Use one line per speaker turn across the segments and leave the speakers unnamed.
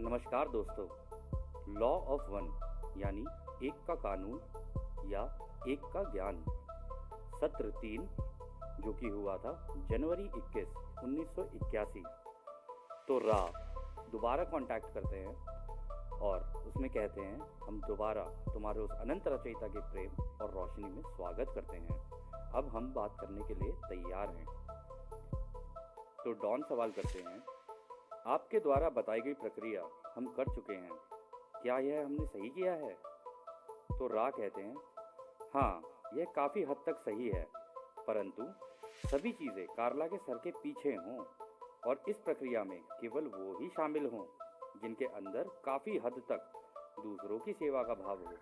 नमस्कार दोस्तों। Law of one यानी एक का कानून या एक का ज्ञान, सत्र 3 जो कि हुआ था जनवरी 21, 1981। तो रा दोबारा कांटेक्ट करते हैं और उसमें कहते हैं, हम दोबारा तुम्हारे उस अनंत रचयिता के प्रेम और रोशनी में स्वागत करते हैं। अब हम बात करने के लिए तैयार हैं। तो डॉन सवाल करते हैं, आपके द्वारा बताई गई प्रक्रिया हम कर चुके हैं, क्या यह हमने सही किया है? तो रा कहते हैं, हाँ, यह काफ़ी हद तक सही है, परंतु सभी चीज़ें कार्ला के सर के पीछे हों और इस प्रक्रिया में केवल वो ही शामिल हों जिनके अंदर काफ़ी हद तक दूसरों की सेवा का भाव हो,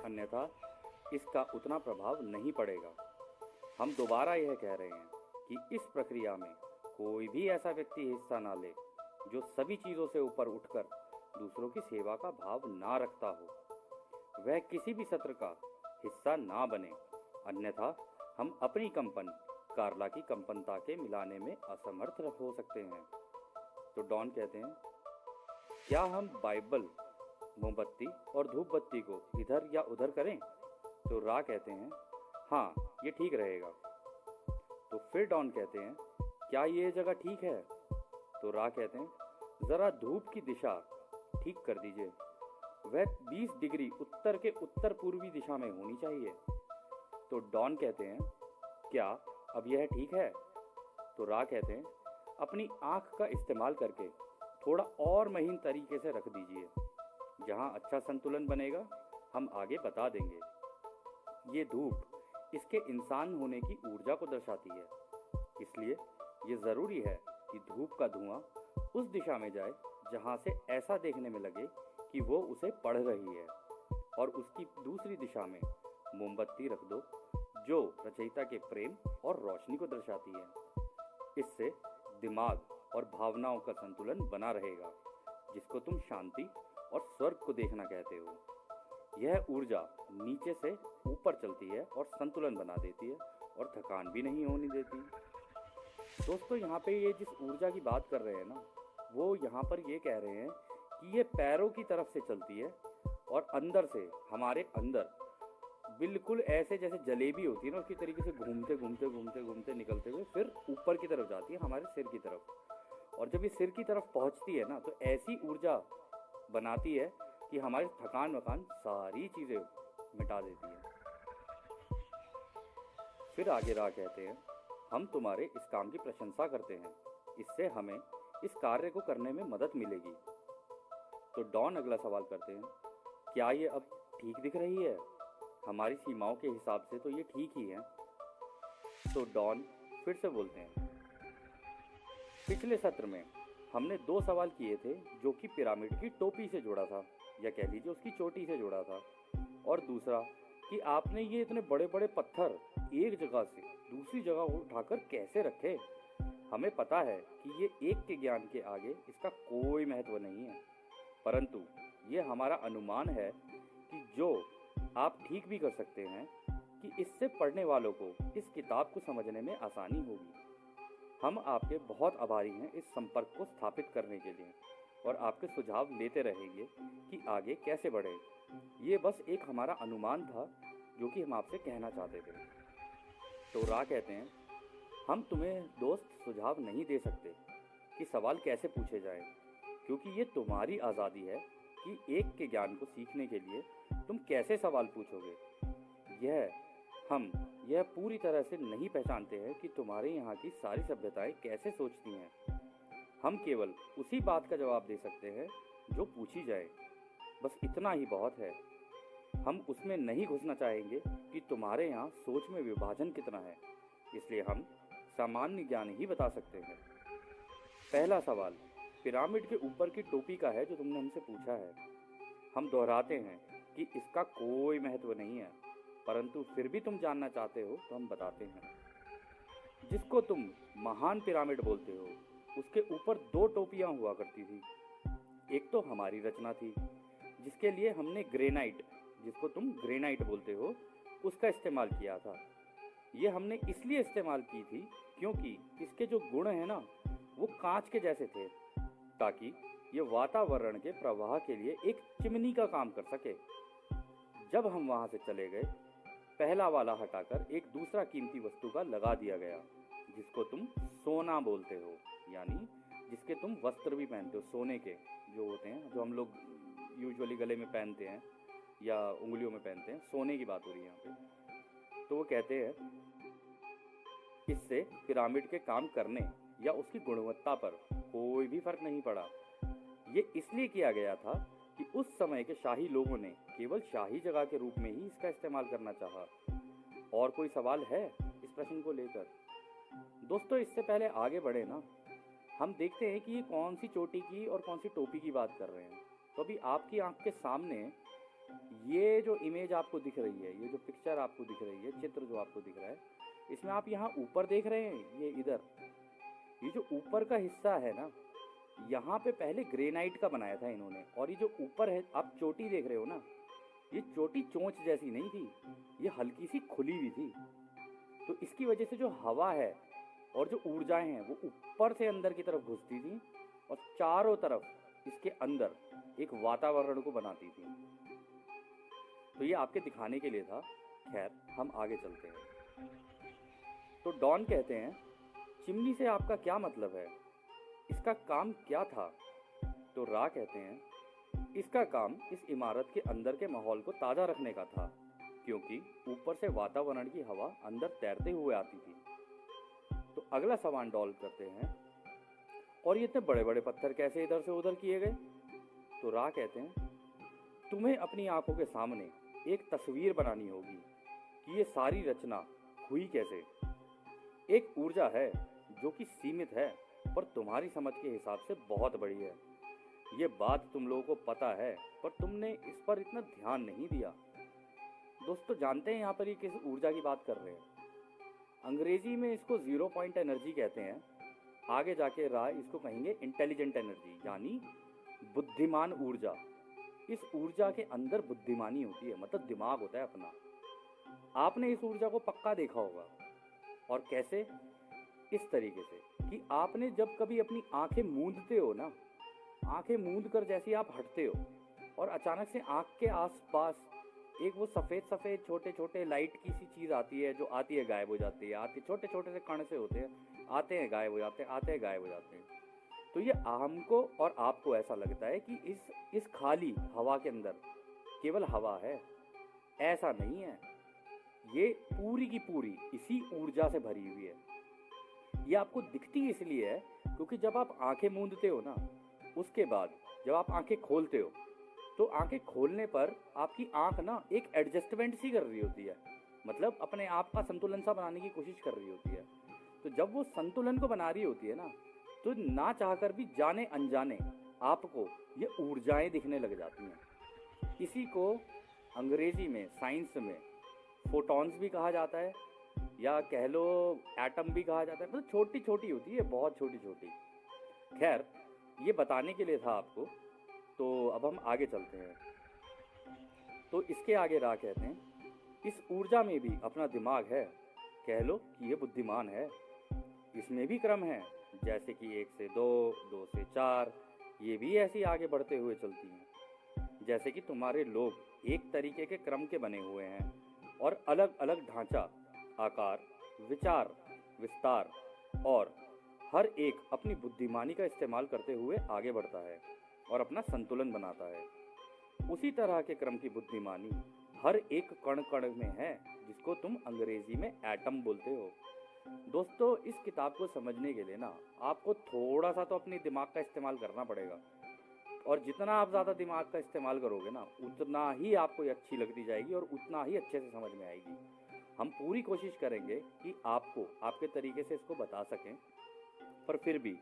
अन्यथा इसका उतना प्रभाव नहीं पड़ेगा। हम दोबारा यह कह रहे हैं कि इस प्रक्रिया में कोई भी ऐसा व्यक्ति हिस्सा ना ले जो सभी चीज़ों से ऊपर उठकर दूसरों की सेवा का भाव ना रखता हो। वह किसी भी सत्र का हिस्सा ना बने, अन्यथा हम अपनी कंपन कार्ला की कंपनता के मिलाने में असमर्थ हो सकते हैं। तो डॉन कहते हैं, क्या हम बाइबल, मोमबत्ती और धूप बत्ती को इधर या उधर करें? तो रा कहते हैं, हाँ, ये ठीक रहेगा। तो फिर डॉन कहते हैं, क्या ये जगह ठीक है? तो रा कहते हैं, जरा धूप की दिशा ठीक कर दीजिए, वह 20 डिग्री उत्तर के उत्तर पूर्वी दिशा में होनी चाहिए। तो डॉन कहते हैं, क्या अब यह ठीक है? तो रा कहते हैं, अपनी आंख का इस्तेमाल करके थोड़ा और महीन तरीके से रख दीजिए, जहां अच्छा संतुलन बनेगा हम आगे बता देंगे। ये धूप इसके इंसान होने की ऊर्जा को दर्शाती है, इसलिए ये ज़रूरी है कि धूप का धुआं उस दिशा में जाए जहां से ऐसा देखने में लगे कि वो उसे पढ़ रही है, और उसकी दूसरी दिशा में मोमबत्ती रख दो जो रचयिता के प्रेम और रोशनी को दर्शाती है। इससे दिमाग और भावनाओं का संतुलन बना रहेगा, जिसको तुम शांति और स्वर्ग को देखना कहते हो। यह ऊर्जा नीचे से ऊपर चलती है और संतुलन बना देती है और थकान भी नहीं होने देती। दोस्तों, यहाँ पे ये जिस ऊर्जा की बात कर रहे हैं ना, वो यहाँ पर ये कह रहे हैं कि ये पैरों की तरफ से चलती है और अंदर से, हमारे अंदर बिल्कुल ऐसे जैसे जलेबी होती है ना, उसकी तरीके से घूमते घूमते घूमते घूमते निकलते हुए फिर ऊपर की तरफ जाती है, हमारे सिर की तरफ। और जब ये सिर की तरफ पहुँचती है ना, तो ऐसी ऊर्जा बनाती है कि हमारी थकान वकान सारी चीज़ें मिटा देती है। फिर आगे रा कहते हैं, हम तुम्हारे इस काम की प्रशंसा करते हैं, इससे हमें इस कार्य को करने में मदद मिलेगी। तो डॉन अगला सवाल करते हैं, क्या ये अब ठीक दिख रही है? हमारी सीमाओं के हिसाब से तो ये ठीक ही है। तो डॉन फिर से बोलते हैं, पिछले सत्र में हमने 2 सवाल किए थे जो कि पिरामिड की टोपी से जुड़ा था, या कह लीजिए उसकी चोटी से जुड़ा था, और दूसरा कि आपने ये इतने बड़े बड़े पत्थर एक जगह से दूसरी जगह उठाकर कैसे रखे। हमें पता है कि ये एक के ज्ञान के आगे इसका कोई महत्व नहीं है, परंतु ये हमारा अनुमान है कि जो आप ठीक भी कर सकते हैं कि इससे पढ़ने वालों को इस किताब को समझने में आसानी होगी। हम आपके बहुत आभारी हैं इस संपर्क को स्थापित करने के लिए, और आपके सुझाव लेते रहेंगे कि आगे कैसे बढ़े। ये बस एक हमारा अनुमान था जो कि हम आपसे कहना चाहते थे। तो रा कहते हैं, हम तुम्हें दोस्त सुझाव नहीं दे सकते कि सवाल कैसे पूछे जाए, क्योंकि ये तुम्हारी आज़ादी है कि एक के ज्ञान को सीखने के लिए तुम कैसे सवाल पूछोगे। हम यह पूरी तरह से नहीं पहचानते हैं कि तुम्हारे यहाँ की सारी सभ्यताएं कैसे सोचती हैं। हम केवल उसी बात का जवाब दे सकते हैं जो पूछी जाए, बस इतना ही बहुत है। हम उसमें नहीं घुसना चाहेंगे कि तुम्हारे यहाँ सोच में विभाजन कितना है, इसलिए हम सामान्य ज्ञान ही बता सकते हैं। पहला सवाल पिरामिड के ऊपर की टोपी का है जो तुमने हमसे पूछा है। हम दोहराते हैं कि इसका कोई महत्व नहीं है, परंतु फिर भी तुम जानना चाहते हो तो हम बताते हैं। जिसको तुम महान पिरामिड बोलते हो, उसके ऊपर 2 टोपियां हुआ करती थी। एक तो हमारी रचना थी, जिसके लिए हमने ग्रेनाइट, जिसको तुम ग्रेनाइट बोलते हो, उसका इस्तेमाल किया था। ये हमने इसलिए इस्तेमाल की थी क्योंकि इसके जो गुण हैं ना, वो कांच के जैसे थे, ताकि ये वातावरण के प्रवाह के लिए एक चिमनी का काम कर सके। जब हम वहां से चले गए, पहला वाला हटाकर एक दूसरा कीमती वस्तु का लगा दिया गया, जिसको तुम सोना बोलते हो, यानी जिसके तुम वस्त्र भी पहनते हो, सोने के जो होते हैं, जो हम लोग यूजुअली गले में पहनते हैं या उंगलियों में पहनते हैं, सोने की बात हो रही है यहाँ पे। तो वो कहते हैं इससे पिरामिड के काम करने या उसकी गुणवत्ता पर कोई भी फर्क नहीं पड़ा। ये इसलिए किया गया था कि उस समय के शाही लोगों ने केवल शाही जगह के रूप में ही इसका इस्तेमाल करना चाहा। और कोई सवाल है इस प्रश्न को लेकर? दोस्तों, इससे पहले आगे बढ़े ना, हम देखते हैं कि ये कौन सी चोटी की और कौन सी टोपी की बात कर रहे हैं। तो अभी आपकी आंख के सामने ये जो इमेज आपको दिख रही है, ये जो पिक्चर आपको दिख रही है, चित्र जो आपको दिख रहा है, इसमें आप यहाँ ऊपर देख रहे हैं, ये इधर, ये जो ऊपर का हिस्सा है ना, यहाँ पे पहले ग्रेनाइट का बनाया था इन्होंने। और ये जो ऊपर है आप चोटी देख रहे हो ना, ये चोटी चोंच जैसी नहीं थी, ये हल्की सी खुली हुई थी। तो इसकी वजह से जो हवा है और जो ऊर्जाएं हैं वो ऊपर से अंदर की तरफ घुसती थी और चारों तरफ इसके अंदर एक वातावरण को बनाती थी। तो ये आपके दिखाने के लिए था। खैर, हम आगे चलते हैं। तो डॉन कहते हैं, चिमनी से आपका क्या मतलब है? इसका काम क्या था? तो रा कहते हैं, इसका काम इस इमारत के अंदर के माहौल को ताज़ा रखने का था, क्योंकि ऊपर से वातावरण की हवा अंदर तैरते हुए आती थी। तो अगला सवाल डॉन करते हैं, और ये इतने बड़े बड़े पत्थर कैसे इधर से उधर किए गए? तो रा कहते हैं, तुम्हें अपनी आंखों के सामने एक तस्वीर बनानी होगी कि ये सारी रचना हुई कैसे। एक ऊर्जा है जो कि सीमित है पर तुम्हारी समझ के हिसाब से बहुत बड़ी है। ये बात तुम लोगों को पता है पर तुमने इस पर इतना ध्यान नहीं दिया। दोस्तों, जानते हैं यहाँ पर ये किस ऊर्जा की बात कर रहे हैं? अंग्रेजी में इसको जीरो पॉइंट एनर्जी कहते हैं। आगे जाके राय इसको कहेंगे इंटेलिजेंट एनर्जी, यानी बुद्धिमान ऊर्जा। इस ऊर्जा के अंदर बुद्धिमानी होती है, मतलब दिमाग होता है अपना। आपने इस ऊर्जा को पक्का देखा होगा। और कैसे? इस तरीके से कि आपने जब कभी अपनी आंखें मूंदते हो ना, आंखें मूंद कर जैसे आप हटते हो और अचानक से आंख के आसपास एक वो सफ़ेद सफ़ेद छोटे छोटे लाइट की सी चीज़ आती है, जो आती है गायब हो जाती है, आती छोटे छोटे से कण से होते हैं, आते हैं गायब हो जाते हैं, आते हैं गायब हो जाते हैं। तो ये हमको और आपको ऐसा लगता है कि इस खाली हवा के अंदर केवल हवा है। ऐसा नहीं है, ये पूरी की पूरी इसी ऊर्जा से भरी हुई है। ये आपको दिखती इसलिए है क्योंकि जब आप आंखें मूंदते हो ना, उसके बाद जब आप आंखें खोलते हो तो आंखें खोलने पर आपकी आंख ना एक एडजस्टमेंट सी कर रही होती है, मतलब अपने आप का संतुलन सा बनाने की कोशिश कर रही होती है। तो जब वो संतुलन को बना रही होती है ना, तो ना चाहकर भी जाने अनजाने आपको ये ऊर्जाएं दिखने लग जाती हैं। इसी को अंग्रेजी में, साइंस में फोटॉन्स भी कहा जाता है, या कह लो एटम भी कहा जाता है। मतलब छोटी छोटी होती है, बहुत छोटी छोटी। खैर, ये बताने के लिए था आपको। तो अब हम आगे चलते हैं। तो इसके आगे रा कहते हैं, इस ऊर्जा में भी अपना दिमाग है, कह लो कि ये बुद्धिमान है। इसमें भी क्रम है, जैसे कि 1 से 2, 2 से 4, ये भी ऐसे आगे बढ़ते हुए चलती हैं। जैसे कि तुम्हारे लोग एक तरीके के क्रम के बने हुए हैं और अलग अलग ढांचा, आकार, विचार, विस्तार, और हर एक अपनी बुद्धिमानी का इस्तेमाल करते हुए आगे बढ़ता है और अपना संतुलन बनाता है। उसी तरह के क्रम की बुद्धिमानी हर एक कण कण में है, जिसको तुम अंग्रेजी में एटम बोलते हो। दोस्तों, इस किताब को समझने के लिए ना आपको थोड़ा सा तो अपने दिमाग का इस्तेमाल करना पड़ेगा, और जितना आप ज़्यादा दिमाग का इस्तेमाल करोगे ना, उतना ही आपको ये अच्छी लगती जाएगी और उतना ही अच्छे से समझ में आएगी। हम पूरी कोशिश करेंगे कि आपको आपके तरीके से इसको बता सकें, पर फिर भी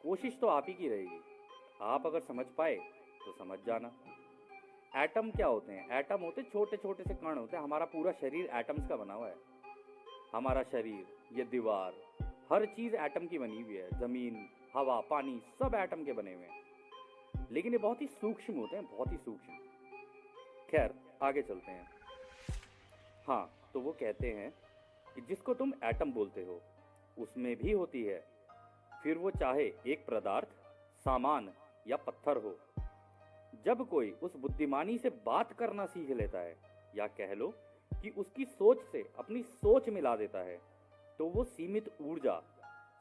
कोशिश तो आप ही की रहेगी। आप अगर समझ पाए तो समझ जाना। एटम क्या होते हैं? एटम होते छोटे छोटे से कण होते हैं। हमारा पूरा शरीर एटम्स का बना हुआ है। हमारा शरीर, ये दीवार, हर चीज़ एटम की बनी हुई है। ज़मीन, हवा, पानी, सब एटम के बने हुए हैं, लेकिन ये बहुत ही सूक्ष्म होते हैं, बहुत ही सूक्ष्म। खैर, आगे चलते हैं। हाँ, तो वो कहते हैं कि जिसको तुम एटम बोलते हो उसमें भी होती है, फिर वो चाहे एक पदार्थ, सामान या पत्थर हो। जब कोई उस बुद्धिमानी से बात करना सीख लेता है, या कह लो कि उसकी सोच से अपनी सोच मिला देता है, तो वो सीमित ऊर्जा,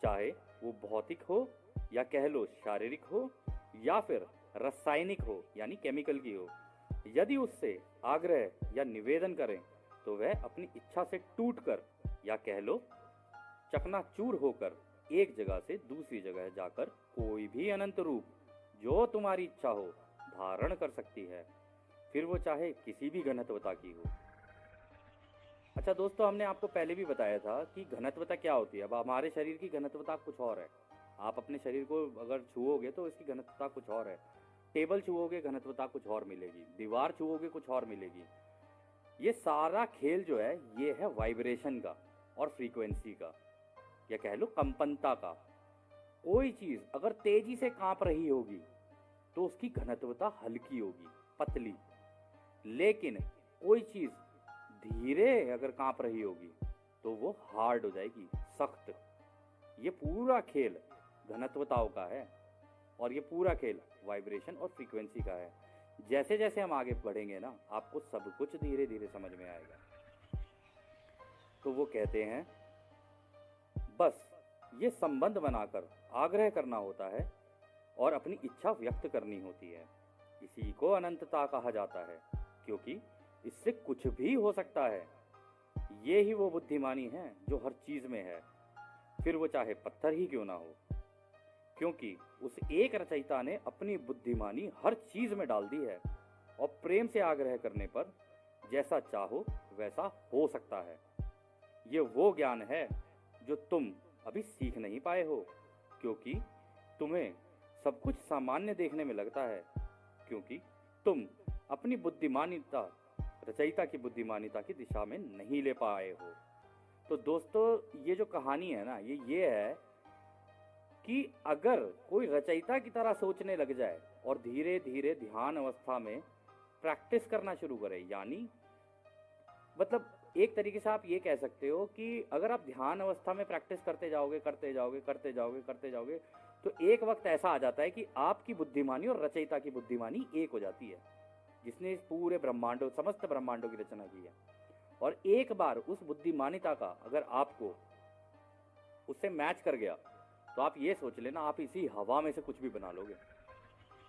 चाहे वो भौतिक हो या कह लो शारीरिक हो या फिर रासायनिक हो यानी केमिकल की हो, यदि उससे आग्रह या निवेदन करें तो वह अपनी इच्छा से टूटकर या कह लो चकनाचूर होकर एक जगह से दूसरी जगह जाकर कोई भी अनंत रूप जो तुम्हारी इच्छा हो धारण कर सकती है, फिर वो चाहे किसी भी घनत्वता की हो। अच्छा दोस्तों, हमने आपको पहले भी बताया था कि घनत्वता क्या होती है। अब हमारे शरीर की घनत्वता कुछ और है। आप अपने शरीर को अगर छुओगे तो इसकी घनत्वता कुछ और है। टेबल छुओगे घनत्वता कुछ और मिलेगी, दीवार छुओगे कुछ और मिलेगी। ये सारा खेल जो है ये है वाइब्रेशन का और फ्रीक्वेंसी का, या कह लो कंपनता का। कोई चीज अगर तेजी से कांप रही होगी तो उसकी घनत्वता हल्की होगी, पतली। लेकिन कोई चीज धीरे अगर कांप रही होगी तो वो हार्ड हो जाएगी, सख्त। ये पूरा खेल घनत्वताओं का है और ये पूरा खेल वाइब्रेशन और फ्रीक्वेंसी का है। जैसे जैसे हम आगे बढ़ेंगे ना, आपको सब कुछ धीरे धीरे समझ में आएगा। तो वो कहते हैं बस ये संबंध बनाकर आग्रह करना होता है और अपनी इच्छा व्यक्त करनी होती है। इसी को अनंतता कहा जाता है, क्योंकि इससे कुछ भी हो सकता है। ये ही वो बुद्धिमानी है जो हर चीज में है, फिर वो चाहे पत्थर ही क्यों ना हो। क्योंकि उस एक रचयिता ने अपनी बुद्धिमानी हर चीज में डाल दी है और प्रेम से आग्रह करने पर जैसा चाहो वैसा हो सकता है। ये वो ज्ञान है जो तुम अभी सीख नहीं पाए हो, क्योंकि तुम्हें सब कुछ सामान्य देखने में लगता है, क्योंकि तुम अपनी बुद्धिमानिता रचयिता की बुद्धिमानिता की दिशा में नहीं ले पाए हो। तो दोस्तों, ये जो कहानी है ना, ये है कि अगर कोई रचयिता की तरह सोचने लग जाए और धीरे धीरे ध्यान अवस्था में प्रैक्टिस करना शुरू करे, यानी मतलब एक तरीके से आप ये कह सकते हो कि अगर आप ध्यान अवस्था में प्रैक्टिस करते जाओगे तो एक वक्त ऐसा आ जाता है कि आपकी बुद्धिमानी और रचयिता की बुद्धिमानी एक हो जाती है, जिसने इस पूरे ब्रह्मांडों समस्त ब्रह्मांडों की रचना की है। और एक बार उस बुद्धिमानिता का अगर आपको उससे मैच कर गया तो आप ये सोच लेना, आप इसी हवा में से कुछ भी बना लोगे,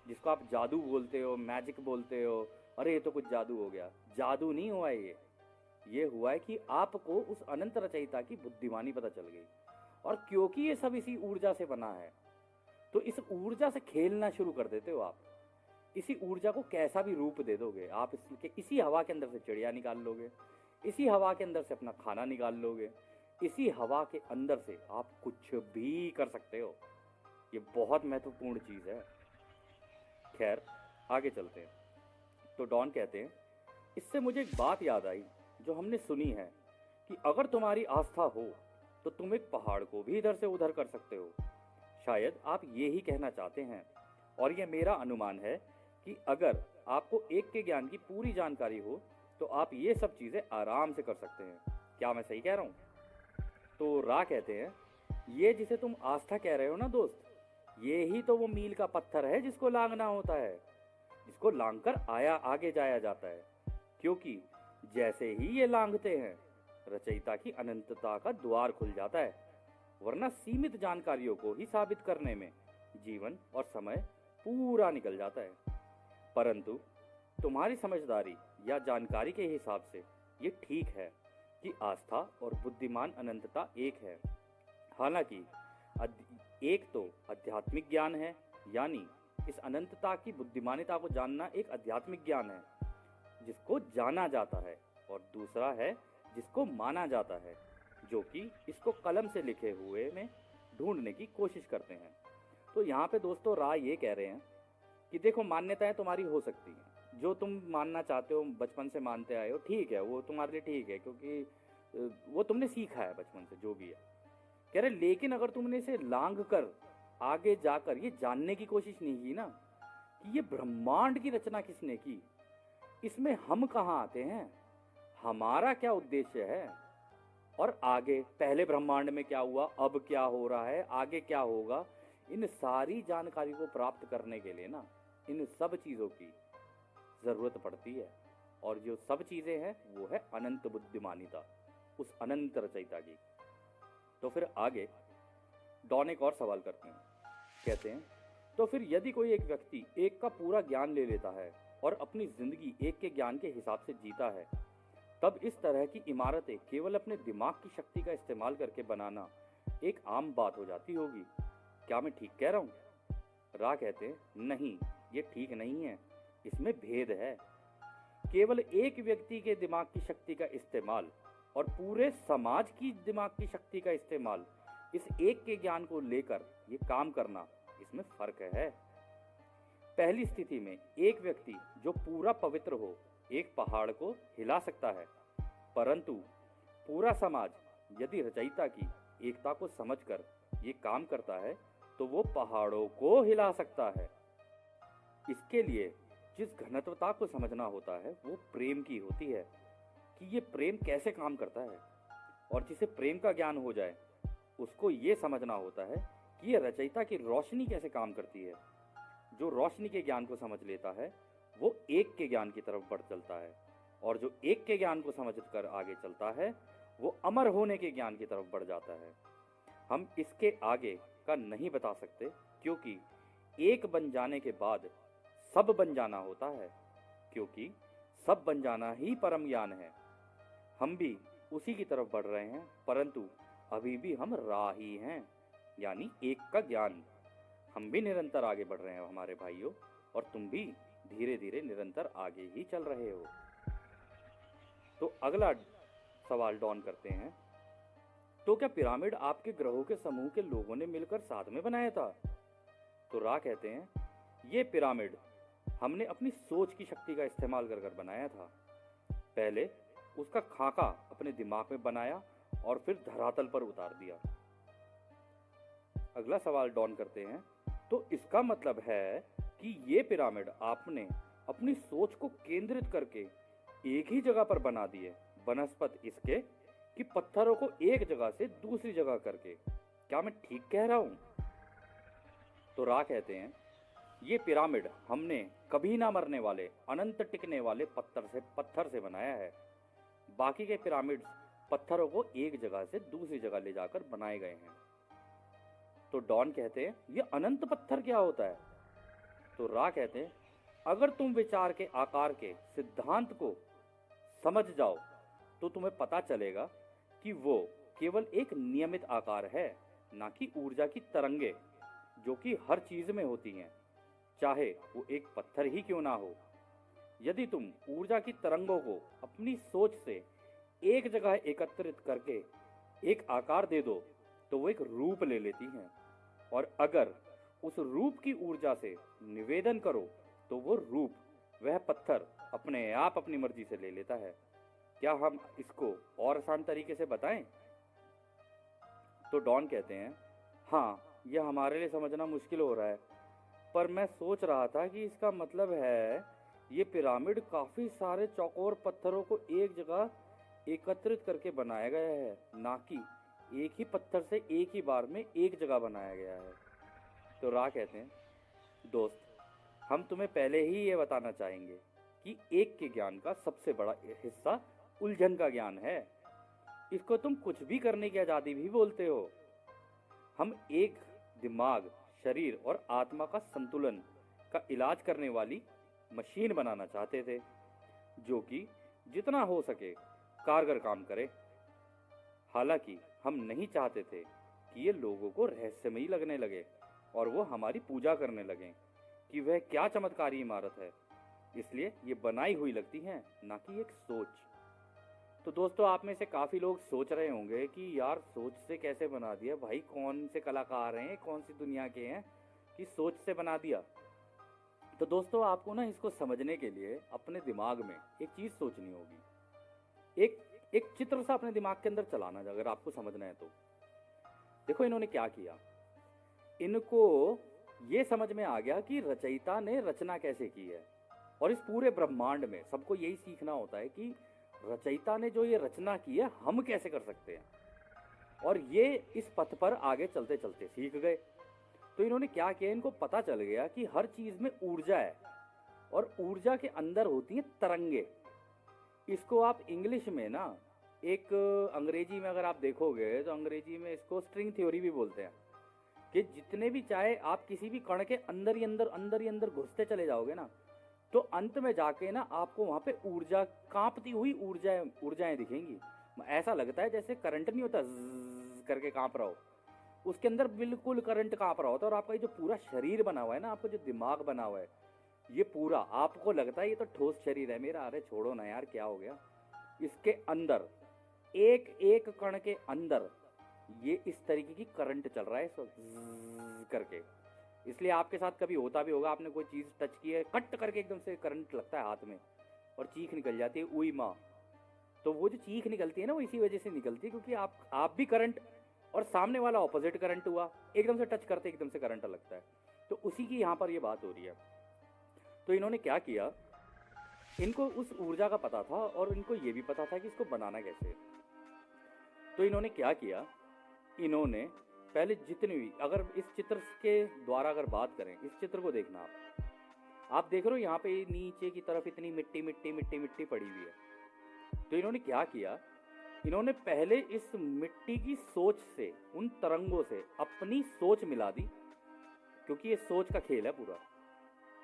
जिसको आप जादू बोलते हो, मैजिक बोलते हो। अरे ये तो कुछ जादू हो गया। जादू नहीं हुआ है, ये हुआ है कि आपको उस अनंत रचयिता की बुद्धिमानी पता चल गई। और क्योंकि ये सब इसी ऊर्जा से बना है, तो इस ऊर्जा से खेलना शुरू कर देते हो आप। इसी ऊर्जा को कैसा भी रूप दे दोगे आप। इसी हवा के अंदर से चिड़िया निकाल लोगे, इसी हवा के अंदर से अपना खाना निकाल लोगे, इसी हवा के अंदर से आप कुछ भी कर सकते हो। ये बहुत महत्वपूर्ण चीज है। खैर, आगे चलते हैं। तो डॉन कहते हैं, इससे मुझे एक बात याद आई जो हमने सुनी है कि अगर तुम्हारी आस्था हो तो तुम एक पहाड़ को भी इधर से उधर कर सकते हो। शायद आप ये ही कहना चाहते हैं, और यह मेरा अनुमान है कि अगर आपको एक के ज्ञान की पूरी जानकारी हो तो आप ये सब चीजें आराम से कर सकते हैं। क्या मैं सही कह रहा हूँ? तो रा कहते हैं, ये जिसे तुम आस्था कह रहे हो ना दोस्त, ये ही तो वो मील का पत्थर है जिसको लांघना होता है, जिसको लांघकर आगे जाया जाता है। क्योंकि जैसे ही ये लांघते हैं, रचयिता की अनंतता का द्वार खुल जाता है, वरना सीमित जानकारियों को ही साबित करने में जीवन और समय पूरा निकल जाता है। परंतु तुम्हारी समझदारी या जानकारी के हिसाब से ये ठीक है कि आस्था और बुद्धिमान अनंतता एक है। हालांकि एक तो आध्यात्मिक ज्ञान है, यानी इस अनंतता की बुद्धिमानिता को जानना एक आध्यात्मिक ज्ञान है जिसको जाना जाता है, और दूसरा है जिसको माना जाता है, जो कि इसको कलम से लिखे हुए में ढूंढने की कोशिश करते हैं। तो यहाँ पे दोस्तों राय ये कह रहे हैं कि देखो, मान्यताएं तुम्हारी हो सकती हैं, जो तुम मानना चाहते हो, बचपन से मानते आए हो, ठीक है, वो तुम्हारे लिए ठीक है, क्योंकि वो तुमने सीखा है बचपन से, जो भी है। कह रहे लेकिन अगर तुमने इसे लांघ कर आगे जाकर ये जानने की कोशिश नहीं की ना कि ये ब्रह्मांड की रचना किसने की, इसमें हम कहाँ आते हैं, हमारा क्या उद्देश्य है, और आगे पहले ब्रह्मांड में क्या हुआ, अब क्या हो रहा है, आगे क्या होगा, इन सारी जानकारी को प्राप्त करने के लिए ना इन सब चीज़ों की ज़रूरत पड़ती है। और जो सब चीज़ें हैं वो है अनंत बुद्धिमानिता, उस अनंत रचयिता की। तो फिर आगे डॉन एक और सवाल करते हैं। कहते हैं, तो फिर यदि कोई एक व्यक्ति एक का पूरा ज्ञान ले लेता है और अपनी जिंदगी एक के ज्ञान के हिसाब से जीता है, तब इस तरह की इमारतें केवल अपने दिमाग की शक्ति का इस्तेमाल करके बनाना एक आम बात हो जाती होगी। क्या मैं ठीक कह रहा हूँ? रा कहते हैं, नहीं, ये ठीक नहीं है, इसमें भेद है। केवल एक व्यक्ति के दिमाग की शक्ति का इस्तेमाल और पूरे समाज की दिमाग की शक्ति का इस्तेमाल, इस एक के ज्ञान को लेकर ये काम करना, इसमें फर्क है। पहली स्थिति में एक व्यक्ति जो पूरा पवित्र हो एक पहाड़ को हिला सकता है, परंतु पूरा समाज यदि रचयिता की एकता को समझकर ये काम करता है तो वो पहाड़ों को हिला सकता है। इसके लिए जिस घनत्वता को समझना होता है वो प्रेम की होती है कि ये प्रेम कैसे काम करता है, और जिसे प्रेम का ज्ञान हो जाए उसको ये समझना होता है कि ये रचयिता की रोशनी कैसे काम करती है। जो रोशनी के ज्ञान को समझ लेता है वो एक के ज्ञान की तरफ बढ़ चलता है, और जो एक के ज्ञान को समझकर आगे चलता है वो अमर होने के ज्ञान की तरफ बढ़ जाता है। हम इसके आगे का नहीं बता सकते, क्योंकि एक बन जाने के बाद सब बन जाना होता है, क्योंकि सब बन जाना ही परम ज्ञान है। हम भी उसी की तरफ बढ़ रहे हैं, परंतु अभी भी हम राही हैं, यानी एक का ज्ञान। हम भी निरंतर आगे बढ़ रहे हैं हमारे भाइयों, और तुम भी धीरे धीरे निरंतर आगे ही चल रहे हो। तो अगला सवाल डॉन करते हैं, तो क्या पिरामिड आपके ग्रहों के समूह के लोगों ने मिलकर साथ में बनाया था? तो रा कहते हैं, ये पिरामिड हमने अपनी सोच की शक्ति का इस्तेमाल कर बनाया था। पहले उसका खाका अपने दिमाग में बनाया और फिर धरातल पर उतार दिया। अगला सवाल डॉन करते हैं, तो इसका मतलब है कि ये पिरामिड आपने अपनी सोच को केंद्रित करके एक ही जगह पर बना दिए, बनस्पत इसके कि पत्थरों को एक जगह से दूसरी जगह करके। क्या मैं ठीक कह रहा हूं? तो रा कहते हैं, ये पिरामिड हमने कभी ना मरने वाले अनंत टिकने वाले पत्थर से बनाया है। बाकी के पिरामिड्स पत्थरों को एक जगह से दूसरी जगह ले जाकर बनाए गए हैं। तो डॉन कहते हैं, ये अनंत पत्थर क्या होता है? तो रा कहते हैं, अगर तुम विचार के आकार के सिद्धांत को समझ जाओ तो तुम्हें पता चलेगा कि वो केवल एक नियमित आकार है, ना कि ऊर्जा की तरंगे जो कि हर चीज में होती हैं, चाहे वो एक पत्थर ही क्यों ना हो। यदि तुम ऊर्जा की तरंगों को अपनी सोच से एक जगह एकत्रित करके एक आकार दे दो तो वो एक रूप ले लेती हैं, और अगर उस रूप की ऊर्जा से निवेदन करो तो वो रूप, वह पत्थर अपने आप अपनी मर्जी से ले लेता है। क्या हम इसको और आसान तरीके से बताएं? तो डॉन कहते हैं, हाँ, यह हमारे लिए समझना मुश्किल हो रहा है, पर मैं सोच रहा था कि इसका मतलब है ये पिरामिड काफी सारे चौकोर पत्थरों को एक जगह एकत्रित करके बनाया गया है, ना कि एक ही पत्थर से एक ही बार में एक जगह बनाया गया है। तो रा कहते हैं, दोस्त, हम तुम्हें पहले ही ये बताना चाहेंगे कि एक के ज्ञान का सबसे बड़ा हिस्सा उलझन का ज्ञान है। इसको तुम कुछ भी करने की आजादी भी बोलते हो। हम एक दिमाग, शरीर और आत्मा का संतुलन का इलाज करने वाली मशीन बनाना चाहते थे, जो कि जितना हो सके कारगर काम करे। हालांकि हम नहीं चाहते थे कि ये लोगों को रहस्यमयी लगने लगे और वो हमारी पूजा करने लगे कि वह क्या चमत्कारी इमारत है, इसलिए ये बनाई हुई लगती है, ना कि एक सोच। तो दोस्तों, आप में से काफ़ी लोग सोच रहे होंगे कि यार सोच से कैसे बना दिया भाई, कौन से कलाकार हैं, कौन सी दुनिया के हैं कि सोच से बना दिया। तो दोस्तों, आपको ना इसको समझने के लिए अपने दिमाग में एक चीज़ सोचनी होगी, एक चित्र सा अपने दिमाग के अंदर चलाना है अगर आपको समझना है तो। देखो इन्होंने क्या किया, इनको ये समझ में आ गया कि रचयिता ने रचना कैसे की है, और इस पूरे ब्रह्मांड में सबको यही सीखना होता है कि रचयिता ने जो ये रचना की है हम कैसे कर सकते हैं। और ये इस पथ पर आगे चलते चलते सीख गए। तो इन्होंने क्या किया, इनको पता चल गया कि हर चीज में ऊर्जा है और ऊर्जा के अंदर होती है तरंगे। इसको आप इंग्लिश में ना, एक अंग्रेजी में अगर आप देखोगे तो अंग्रेजी में इसको स्ट्रिंग थ्योरी भी बोलते हैं, कि जितने भी चाहे आप किसी भी कण के अंदर ही अंदर घुसते चले जाओगे ना, तो अंत में जाके ना आपको वहां पे ऊर्जा, कांपती हुई ऊर्जाएं दिखेंगी। ऐसा लगता है जैसे करंट नहीं होता ज़्ज़ करके कांप रहा हो, उसके अंदर बिल्कुल करंट कांप रहा होता है। और आपका ये जो पूरा शरीर बना हुआ है ना, आपका जो दिमाग बना हुआ है, ये पूरा आपको लगता है ये तो ठोस शरीर है मेरा, अरे छोड़ो ना यार क्या हो गया। इसके अंदर एक एक कण के अंदर ये इस तरीके की करंट चल रहा है करके। इसलिए आपके साथ कभी होता भी होगा, आपने कोई चीज टच की है, कट करके एकदम से करंट लगता है हाथ में और चीख निकल जाती है, उई माँ। तो वो जो चीख निकलती है ना, वो इसी वजह से निकलती है क्योंकि आप भी करंट और सामने वाला ऑपोजिट करंट हुआ, एकदम से टच करते एकदम से करंट लगता है। तो उसी की यहाँ पर ये बात हो रही है। तो इन्होंने क्या किया, इनको उस ऊर्जा का पता था और इनको ये भी पता था कि इसको बनाना कैसे है। तो इन्होंने क्या किया, इन्होंने पहले जितनी भी, अगर इस चित्र के द्वारा अगर बात करें, इस चित्र को देखना आप देख रहे हो यहाँ पे नीचे की तरफ इतनी मिट्टी मिट्टी मिट्टी मिट्टी पड़ी हुई है। तो इन्होंने क्या किया, इन्होंने पहले इस मिट्टी की सोच से, उन तरंगों से अपनी सोच मिला दी, क्योंकि ये सोच का खेल है पूरा,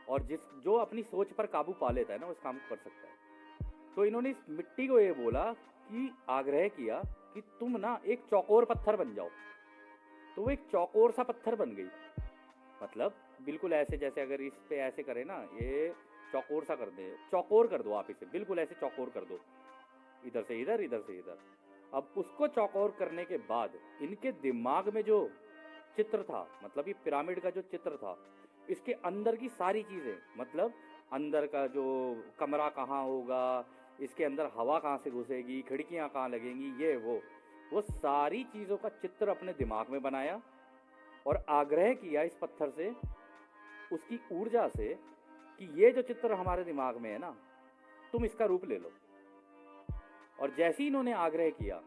और जो अपनी सोच पर काबू पा लेता है ना, उस काम को कर सकता है। तो इन्होंने इस मिट्टी को ये बोला कि, आग्रह किया कि तुम ना एक चौकोर पत्थर बन जाओ। तो वो एक चौकोर सा पत्थर बन गई, मतलब बिल्कुल ऐसे जैसे अगर इस पे ऐसे करें ना, ये चौकोर सा कर दे, चौकोर कर दो आप इसे, बिल्कुल ऐसे चौकोर कर दो, इधर से इधर इधर से इधर। अब उसको चौकोर करने के बाद इनके दिमाग में जो चित्र था, मतलब ये पिरामिड का जो चित्र था, इसके अंदर की सारी चीजें, मतलब अंदर का जो कमरा कहाँ होगा, इसके अंदर हवा कहाँ से घुसेगी, खिड़कियां कहाँ लगेंगी, ये वो सारी चीजों का चित्र अपने दिमाग में बनाया और आग्रह किया इस पत्थर से, उसकी ऊर्जा से, कि ये जो चित्र हमारे दिमाग में है ना, तुम इसका रूप ले लो। और जैसे ही इन्होंने आग्रह किया,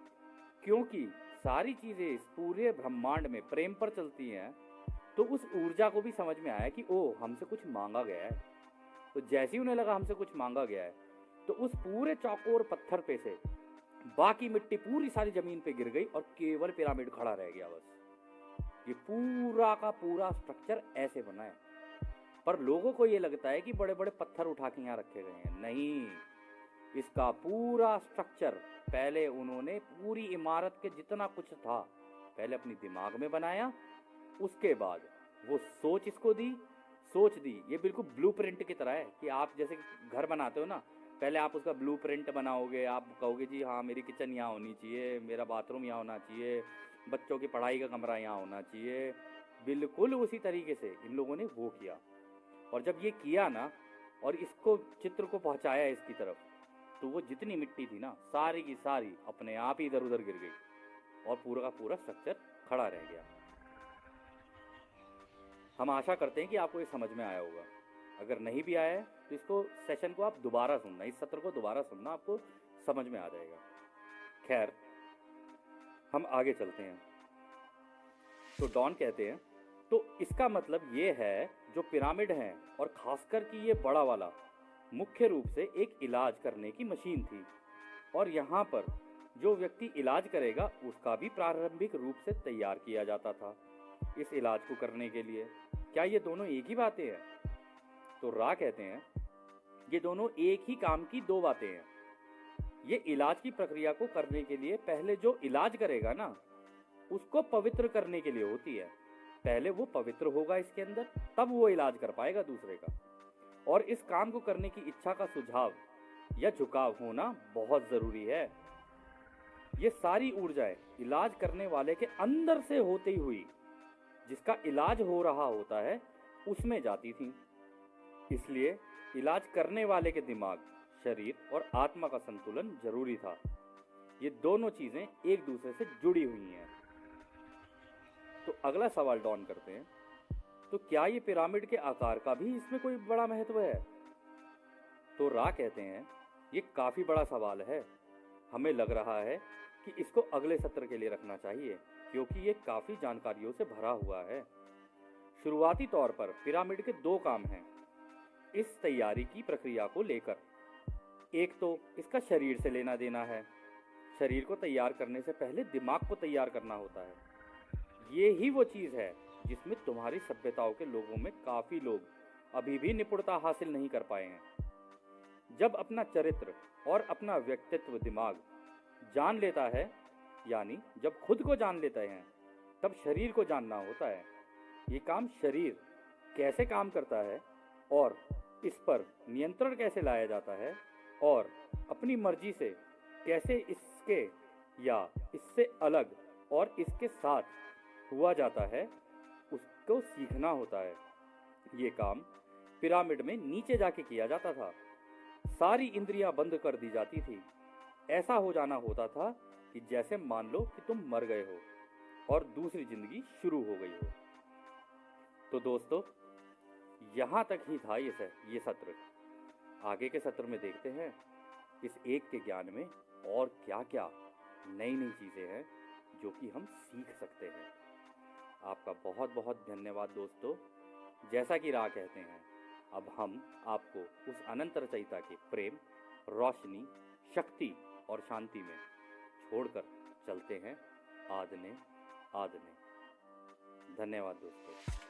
क्योंकि सारी चीजें इस पूरे ब्रह्मांड में प्रेम पर चलती हैं, तो उस ऊर्जा को भी समझ में आया कि ओ, हमसे कुछ मांगा गया है। तो जैसे ही उन्हें लगा हमसे कुछ मांगा गया है, तो उस पूरे चौकोर पत्थर पे से बाकी मिट्टी पूरी सारी जमीन पे गिर गई और केवल पिरामिड खड़ा रह गया बस। ये पूरा का पूरा स्ट्रक्चर ऐसे बना है। पर लोगों को ये लगता है कि बड़े बड़े पत्थर उठा के यहाँ रखे गए हैं, नहीं, इसका पूरा स्ट्रक्चर पहले उन्होंने पूरी इमारत के जितना कुछ था पहले अपनी दिमाग में बनाया, उसके बाद वो सोच इसको दी, सोच दी। ये बिल्कुल ब्लूप्रिंट की तरह है कि आप जैसे घर बनाते हो ना, पहले आप उसका ब्लूप्रिंट बनाओगे, आप कहोगे जी हाँ मेरी किचन यहाँ होनी चाहिए, मेरा बाथरूम यहाँ होना चाहिए, बच्चों की पढ़ाई का कमरा यहाँ होना चाहिए। बिल्कुल उसी तरीके से इन लोगों ने वो किया। और जब ये किया ना और इसको चित्र को पहुंचाया इसकी तरफ, तो वो जितनी मिट्टी थी ना, सारी की सारी अपने आप ही इधर उधर गिर गई और पूरा का पूरा स्ट्रक्चर खड़ा रह गया। हम आशा करते हैं कि आपको ये समझ में आया होगा। अगर नहीं भी आया है तो इसको सेशन को आप दोबारा सुनना, इस सत्र को दोबारा सुनना, आपको समझ में आ जाएगा। खैर, हम आगे चलते हैं। तो डॉन कहते हैं, तो इसका मतलब ये है जो पिरामिड है और खासकर कि ये बड़ा वाला मुख्य रूप से एक इलाज करने की मशीन थी, और यहाँ पर जो व्यक्ति इलाज करेगा उसका भी प्रारंभिक रूप से तैयार किया जाता था इस इलाज को करने के लिए। क्या ये दोनों एक ही बातें हैं? तो रा कहते हैं ये दोनों एक ही काम की दो बातें हैं। ये इलाज की प्रक्रिया को करने के लिए पहले जो इलाज करेगा ना, उसको पवित्र करने के लिए होती है। पहले वो पवित्र होगा इसके अंदर, तब वो इलाज कर पाएगा दूसरे का। और इस काम को करने की इच्छा का सुझाव या झुकाव होना बहुत जरूरी है। ये सारी ऊर्जाएं इलाज करने वाले के अंदर से होती हुई जिसका इलाज हो रहा होता है उसमें जाती थी। इसलिए इलाज करने वाले के दिमाग, शरीर और आत्मा का संतुलन जरूरी था। ये दोनों चीजें एक दूसरे से जुड़ी हुई हैं। तो अगला सवाल डॉन करते हैं, तो क्या ये पिरामिड के आकार का भी इसमें कोई बड़ा महत्व है? तो रा कहते हैं ये काफी बड़ा सवाल है। हमें लग रहा है कि इसको अगले सत्र के लिए रखना चाहिए, क्योंकि ये काफी जानकारियों से भरा हुआ है। शुरुआती तौर पर पिरामिड के दो काम हैं इस तैयारी की प्रक्रिया को लेकर। एक तो इसका शरीर से लेना देना है। शरीर को तैयार करने से पहले दिमाग को तैयार करना होता है। ये ही वो चीज़ है जिसमें तुम्हारी सभ्यताओं के लोगों में काफ़ी लोग अभी भी निपुणता हासिल नहीं कर पाए हैं। जब अपना चरित्र और अपना व्यक्तित्व दिमाग जान लेता है, यानी जब खुद को जान लेते हैं, तब शरीर को जानना होता है। ये काम शरीर कैसे काम करता है और इस पर नियंत्रण कैसे लाया जाता है और अपनी मर्जी से कैसे इसके या इससे अलग और इसके साथ हुआ जाता है, उसको सीखना होता है। ये काम पिरामिड में नीचे जाके किया जाता था। सारी इंद्रियां बंद कर दी जाती थी। ऐसा हो जाना होता था कि जैसे मान लो कि तुम मर गए हो और दूसरी जिंदगी शुरू हो गई हो। तो दोस्तों, यहाँ तक ही था ये सत्र। आगे के सत्र में देखते हैं इस एक के ज्ञान में और क्या क्या नई नई चीज़ें हैं जो कि हम सीख सकते हैं। आपका बहुत बहुत धन्यवाद दोस्तों। जैसा कि राह कहते हैं, अब हम आपको उस अनंत रचयिता के प्रेम, रोशनी, शक्ति और शांति में छोड़कर चलते हैं आदने आदने। धन्यवाद दोस्तों।